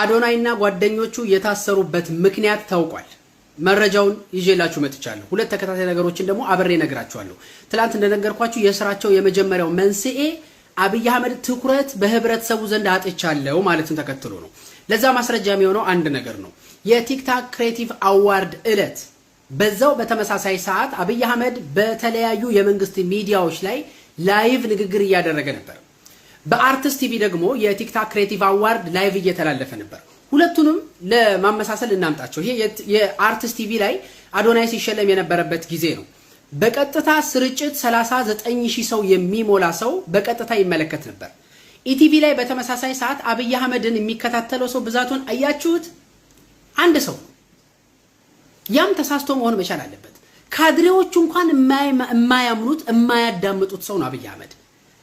አዶናይና ጓደኞቹ የታሰሩበት ምክንያት ታውቋል። መረጃውን ይዤላችሁ መጥቻለሁ። ሁለት ተከታታይ ነገሮችን ደግሞ አብሬ ነግራችኋለሁ። ትላንት እንደነገርኳችሁ የስራቸው የመጀመሪያው መንስኤ አብይ አህመድ ትኩረት በህብረተሰቡ ዘንድ አጥቻለሁ ማለትን ተከትሎ ነው። ለዛ ማስረጃ የሚሆነው አንድ ነገር ነው። የቲክታክ ክሬቲቭ አዋርድ ዕለት በዛው በተመሳሳይ ሰዓት አብይ አህመድ በተለያዩ የመንግስት ሚዲያዎች ላይ ላይቭ ንግግር እያደረገ ነበር። በአርቲስት ቲቪ ደግሞ የቲክታክ ክሬቲቭ አዋርድ ላይቭ እየተላለፈ ነበር። ሁለቱንም ለማመሳሰል እናምጣቸው። ይሄ የአርቲስት ቲቪ ላይ አዶናይ ሲሸለም የነበረበት ጊዜ ነው። በቀጥታ ስርጭት 39000 ሰው የሚሞላ ሰው በቀጥታ ይመለከት ነበር። ኢቲቪ ላይ በተመሳሳይ ሰዓት አብይ አህመድን የሚከታተለው ሰው ብዛቱን አያችሁት? አንድ ሰው። ያም ተሳስቶ መሆን መቻል አለበት። ካድሬዎቹ እንኳን የማያምኑት የማያዳምጡት ሰው ነው አብይ አህመድ።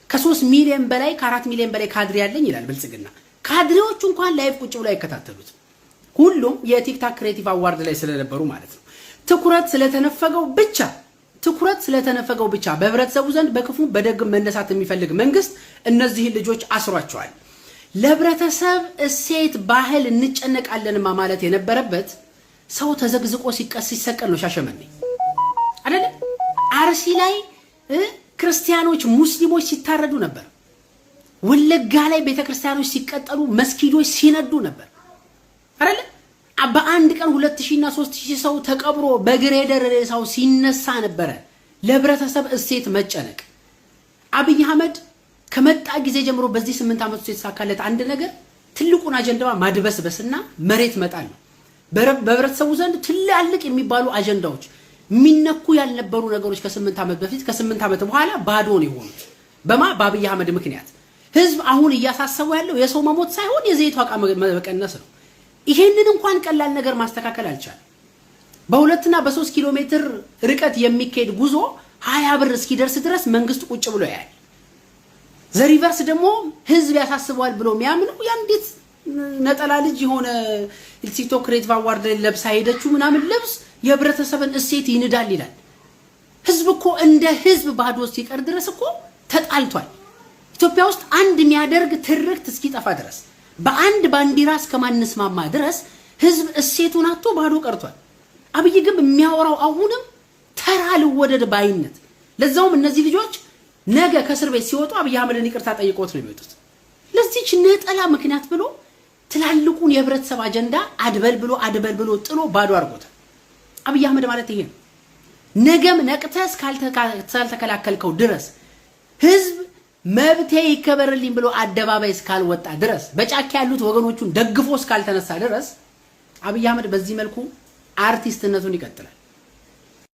ከ3 ሚሊዮን በላይ ከ4 ሚሊዮን በላይ ካድሬ ያለኝ ይላል ብልጽግና። ካድሬዎቹ እንኳን ላይቭ ቁጭ ብለው አይከታተሉት። ሁሉም የቲክታክ ክሬቲቭ አዋርድ ላይ ስለነበሩ ማለት ነው። ትኩረት ስለተነፈገው ብቻ በህብረተሰቡ ዘንድ በክፉ በደግም መነሳት የሚፈልግ መንግስት እነዚህን ልጆች አስሯቸዋል። ለህብረተሰብ እሴት ባህል እንጨነቃለንማ ማለት የነበረበት ሰው ተዘግዝቆ ሲሰቀል ነው። ሻሸመኔ አይደለ? አርሲ ላይ ክርስቲያኖች ሙስሊሞች ሲታረዱ ነበር። ወለጋ ላይ ቤተክርስቲያኖች ሲቀጠሉ መስጊዶች ሲነዱ ነበር አይደለ? በአንድ ቀን 2000 እና 3000 ሰው ተቀብሮ በግሬደር ሬሳው ሲነሳ ነበረ። ለህብረተሰብ እሴት መጨነቅ አብይ አህመድ ከመጣ ጊዜ ጀምሮ በዚህ 8 ዓመት ውስጥ የተሳካለት አንድ ነገር ትልቁን አጀንዳዋ ማድበስበስና መሬት መጣል ነው። በህብረተሰቡ ዘንድ ትላልቅ የሚባሉ አጀንዳዎች የሚነኩ ያልነበሩ ነገሮች ከ8 ዓመት በፊት ከ8 ዓመት በኋላ ባዶ ነው የሆኑት። በአብይ አህመድ ምክንያት ህዝብ አሁን እያሳሰበው ያለው የሰው መሞት ሳይሆን የዘይት ዋጋ መቀነስ ነው። ይሄንን እንኳን ቀላል ነገር ማስተካከል አልቻለም። በ2 እና በ3 ኪሎ ሜትር ርቀት የሚካሄድ ጉዞ 20 ብር እስኪደርስ ድረስ መንግስት ቁጭ ብሎ ያያል። ዘሪቨርስ ደግሞ ህዝብ ያሳስበዋል ብሎ የሚያምነው ያንዲት ነጠላ ልጅ የሆነ ቲክቶክ ክሬቲቭ አዋርድ ለብሳ ሄደችው ምናምን ልብስ የህብረተሰብን እሴት ይንዳል ይላል። ህዝብ እኮ እንደ ህዝብ ባዶ ሲቀር ድረስ እኮ ተጣልቷል። ኢትዮጵያ ውስጥ አንድ የሚያደርግ ትርክት እስኪጠፋ ድረስ በአንድ ባንዲራ እስከማንስማማ ድረስ ህዝብ እሴቱን አጥቶ ባዶ ቀርቷል። አብይ ግን የሚያወራው አሁንም ተራ ልወደድ ባይነት። ለዛውም እነዚህ ልጆች ነገ ከእስር ቤት ሲወጡ አብይ አህመድን ይቅርታ ጠይቆት ነው የሚወጡት። ለዚህች ነጠላ ምክንያት ብሎ ትላልቁን የህብረተሰብ አጀንዳ አድበል ብሎ ጥሎ ባዶ አድርጎታል። አብይ አህመድ ማለት ይሄ ነው። ነገም ነቅተህ እስካልተከላከልከው ድረስ ህዝብ መብቴ ይከበርልኝ ብሎ አደባባይ እስካልወጣ ድረስ በጫካ ያሉት ወገኖቹን ደግፎ እስካልተነሳ ድረስ አብይ አህመድ በዚህ መልኩ አርቲስትነቱን ይቀጥላል።